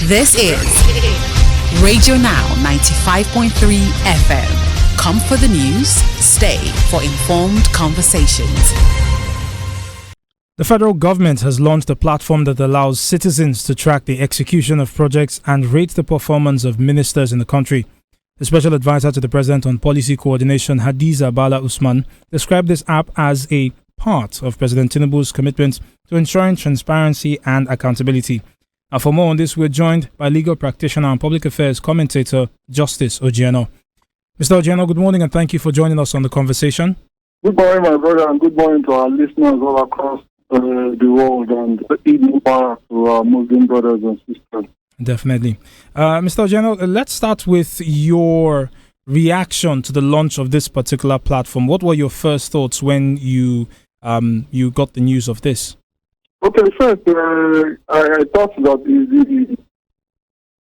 This is Radio Now 95.3 FM. Come for the news, stay for informed conversations. The federal government has launched a platform that allows citizens to track the execution of projects and rate the performance of ministers in the country. The special advisor to the president on policy coordination, Hadiza Bala Usman, described this app as a part of President Tinubu's commitment to ensuring transparency and accountability. And for more on this, we're joined by legal practitioner and public affairs commentator Justice Ojieno. Mr. Ojieno, good morning and thank you for joining us on the conversation. Good morning, my brother, and good morning to our listeners all across the world, and Eid Mubarak to our Muslim brothers and sisters. Definitely. Mr. Ojieno, let's start with your reaction to the launch of this particular platform. What were your first thoughts when you got the news of this? Okay, first, I thought that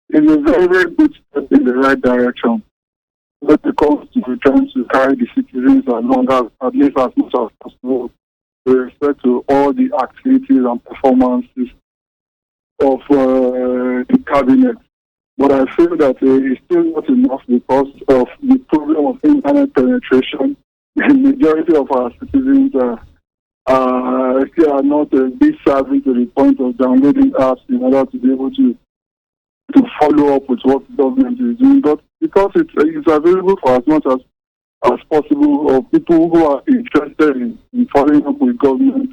it's a very, very good step in the right direction. But it comes to trying to carry the citizens along at least as much as possible with respect to all the activities and performances of the cabinet. But I feel that it's still not enough because of the problem of internet penetration. The majority of our citizens still are not this savvy to the point of downloading apps in order to be able to follow up with what the government is doing. But because it's available for as much as possible of people who are interested in following up with government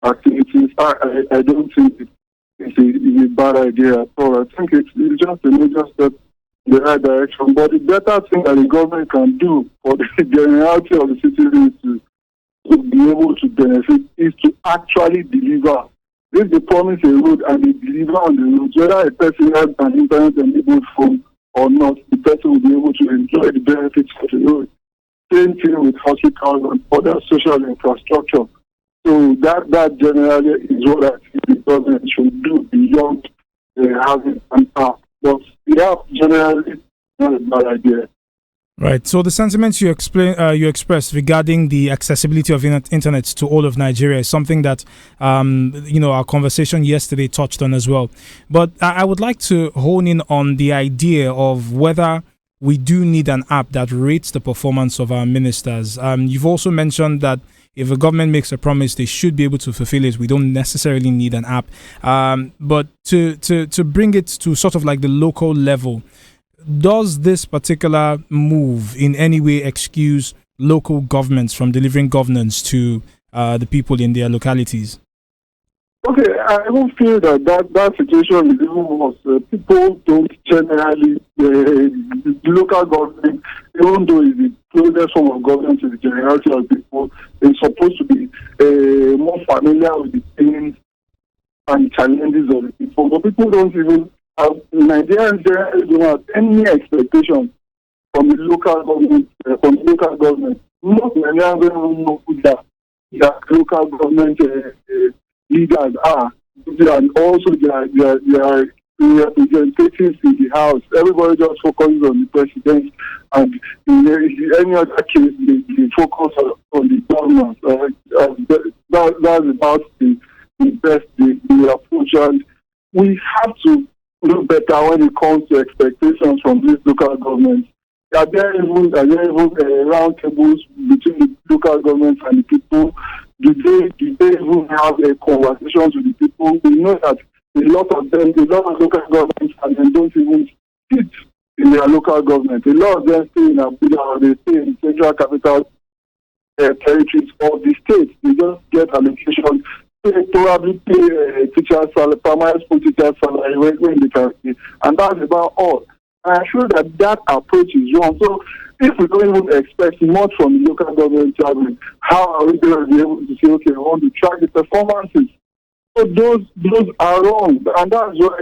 activities, I don't think it's a bad idea at all. I think it's just a major step in the right direction. But the better thing that the government can do for the generality of the citizens to be able to benefit is to actually deliver. If they promise a road and they deliver on the road, whether a person has an internet-enabled phone or not, the person will be able to enjoy the benefits of the road. Same thing with hospitals and other social infrastructure. So that generally is what I think the government should do beyond having an app. But the app generally is not a bad idea. Right. So the sentiments you expressed regarding the accessibility of internet to all of Nigeria is something that our conversation yesterday touched on as well. But I would like to hone in on the idea of whether we do need an app that rates the performance of our ministers. You've also mentioned that if a government makes a promise, they should be able to fulfill it. We don't necessarily need an app. But to bring it to sort of like the local level, does this particular move in any way excuse local governments from delivering governance to the people in their localities? Okay, I don't feel that situation is even worse. People don't generally, the local government, even though it's the closest form of government to the generality of people, is supposed to be more familiar with the things and challenges of the people. But people don't even Nigerians don't have any expectation from the local government. Most Nigerians don't even know who that local government leaders are, and also their representatives in the house. Everybody just focuses on the president, and in any other case, they focus on the government. That's about the best the approach, and we have to do better when it comes to expectations from these local governments. Are there even round tables between the local governments and the people? Do they even have a conversation with the people? We know that a lot of local governments, and they don't even sit in their local government. A lot of them stay in Abuja or they stay in central capital territories of the states. They just get allocation. They probably pay teachers' salary, primary school teachers' salary when they can pay. And that's about all. And I feel that approach is wrong. So if we don't even expect much from the local government traveling, how are we going to be able to say, okay, we want to track the performances? So those are wrong. And that's why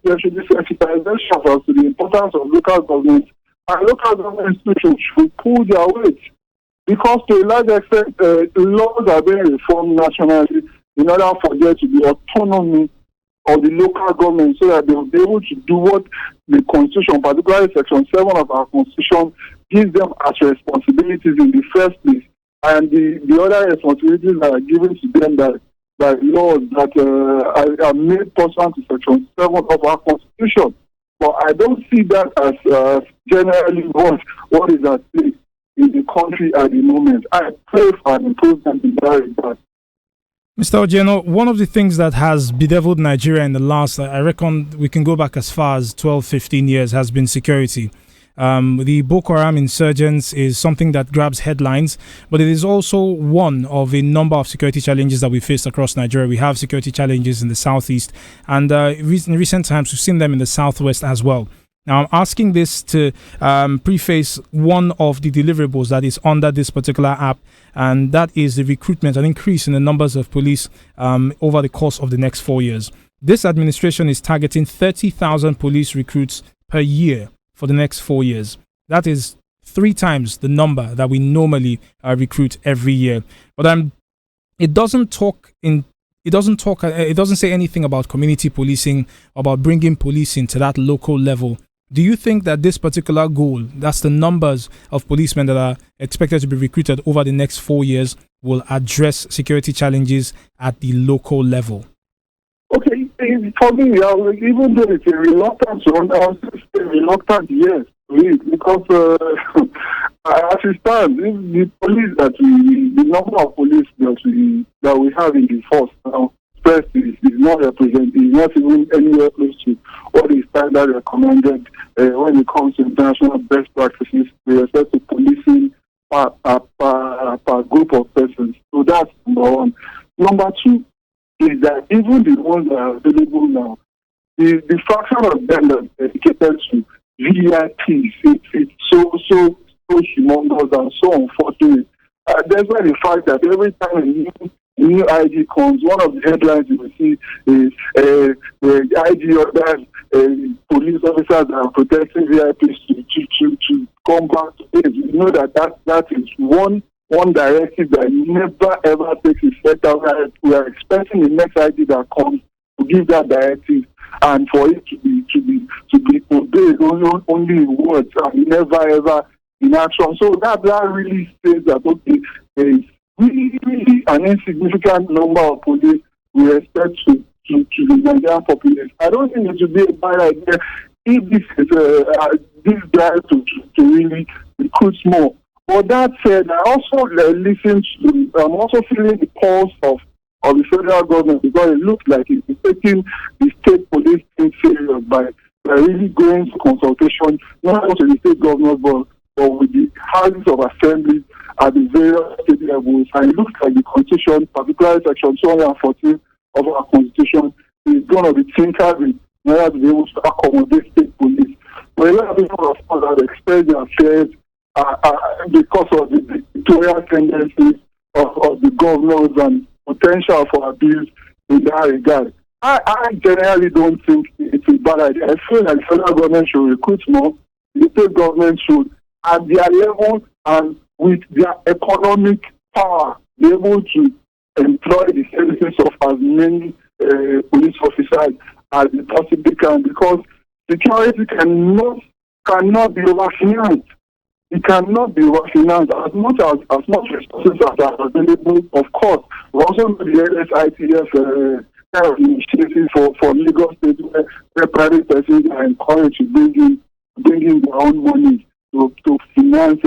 there should be sensitization as to the importance of local government. And local government institutions should pull their weight. Because to a large extent, laws are being reformed nationally in order for there to be autonomy of the local government so that they will be able to do what the Constitution, particularly Section 7 of our Constitution, gives them as responsibilities in the first place. And the other responsibilities that are given to them that by laws that are made pursuant to Section 7 of our Constitution. But I don't see that as generally what is at stake in the country at the moment. I pray for an improvement in that regard. Mr. Ojieno, one of the things that has bedeviled Nigeria in the last, I reckon we can go back as far as 12, 15 years, has been security. The Boko Haram insurgents is something that grabs headlines, but it is also one of a number of security challenges that we face across Nigeria. We have security challenges in the southeast, and in recent times we've seen them in the southwest as well. Now, I'm asking this to preface one of the deliverables that is under this particular app, and that is the recruitment and increase in the numbers of police over the course of the next 4 years. This administration is targeting 30,000 police recruits per year for the next 4 years. That is 3 times the number that we normally recruit every year. But it doesn't say anything about community policing, about bringing policing to that local level. Do you think that this particular goal, that's the numbers of policemen that are expected to be recruited over the next 4 years, will address security challenges at the local level? Okay, for me, even though it's a reluctant one, I'll say reluctant, yes, because as it stands, the police the number of police that we have in the force now, first is not represented, is not even anywhere close to what is standard recommended when it comes to international best practices with respect to policing per group of persons. So that's number one. Number two is that even the ones that are available now, the fraction of them that are dedicated to VIPs, it's so humongous and so unfortunate. That's why the fact that every time a new IG comes, one of the headlines you will see is the IG orders police officers that are protecting VIPs to come back to it. You know that is one directive that never ever takes effect. We are expecting the next ID that comes to give that directive and for it to be obeyed only in words and never ever in action. So that really says that okay, there is really an insignificant number of police with respect to the Nigerian population. I don't think it should be a bad idea if this is this drive to really recruit more. But that said, I also I'm also feeling the pulse of the federal government because it looks like it's taking the state police thing serious by really going to consultation, not only with the state governors, but with the houses of assembly at the various state levels. And it looks like the Constitution, particularly Section 214 of our Constitution, is going to be tinkered with in order to be able to accommodate state police. But a lot of people, of course, have expressed their fears because of the dictatorial tendencies of the governors and potential for abuse in that regard. I generally don't think it's a bad idea. I feel like the federal government should recruit more. The state government should, at their level and with their economic power, be able to employ the services of as many police officers as they possibly can, because security cannot be overfinanced. It cannot be overfinanced as much resources as are available. Of course, we also know the LSITF kind of initiative for Lagos State where private persons are encouraged to bring in their own money to finance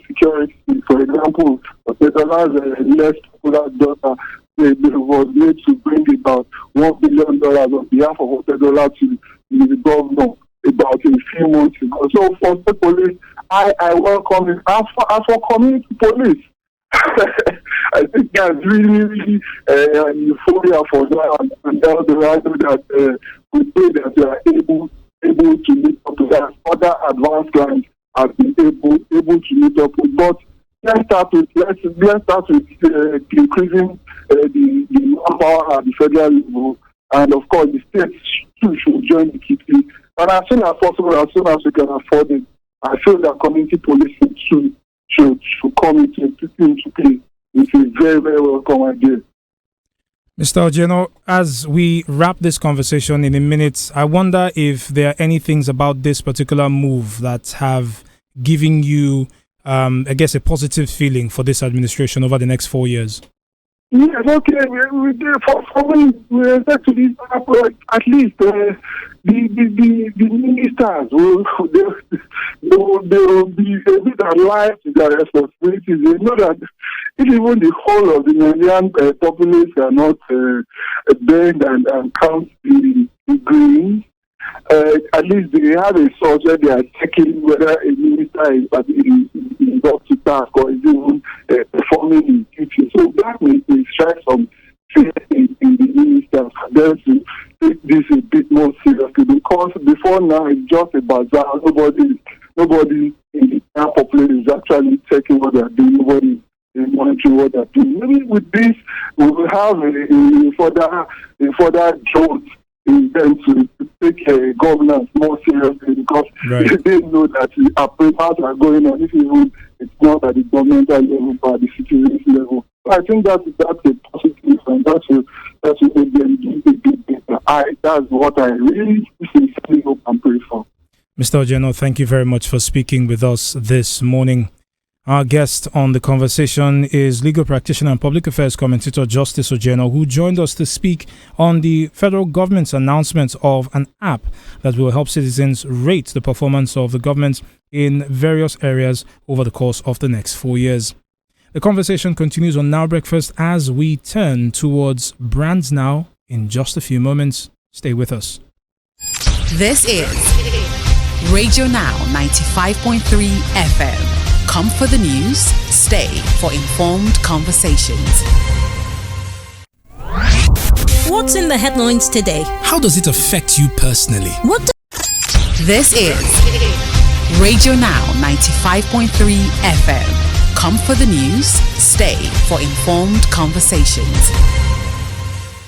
security. For example, Otedolas less popular daughter was made to bring about $1 billion on behalf of Otedola to the governor about a few months ago. So for the police, I welcome it. As for community police, I think that's really euphoria for that, and that's the right that we say that we are able to meet up to that. Other advanced clients have been able to meet up with. But let's start with increasing the manpower at the federal level, and of course the states too should join the kitty. And as soon as possible, as soon as we can afford it, I feel that community policing should come into play. It's a very, very welcome idea. Mr. Ojieno, as we wrap this conversation in a minute, I wonder if there are any things about this particular move that have given you, I guess, a positive feeling for this administration over the next 4 years. Yes, okay. For when we expect to this, at least the ministers will be a bit alive to their responsibilities. They know that if even the whole of the Nigerian populace cannot bend and count the green, at least they have a source where they are checking whether a minister is up to task or is even performing his duty. So that may strike some fear in the ministers for them to take this a bit more seriously, because before now it's just a bazaar. Nobody in the population is actually checking what they're doing. Nobody is monitoring what they're doing. Maybe with this we will have a further jolt in them to take governance more seriously, because they know that the approvals are going on, if even it's not at the governmental level but at the citizens level. So I think that's a positive, and that will make them do a bit better. That's what I really sincerely hope and pray for. Mr. Ojeno, thank you very much for speaking with us this morning. Our guest on the conversation is legal practitioner and public affairs commentator Justice Ojeno, who joined us to speak on the federal government's announcement of an app that will help citizens rate the performance of the government in various areas over the course of the next 4 years. The conversation continues on Now Breakfast as we turn towards Brands Now in just a few moments. Stay with us. This is Radio Now 95.3 FM. Come for the news, stay for informed conversations. What's in the headlines today? How does it affect you personally? This is Radio Now 95.3 FM. Come for the news, stay for informed conversations.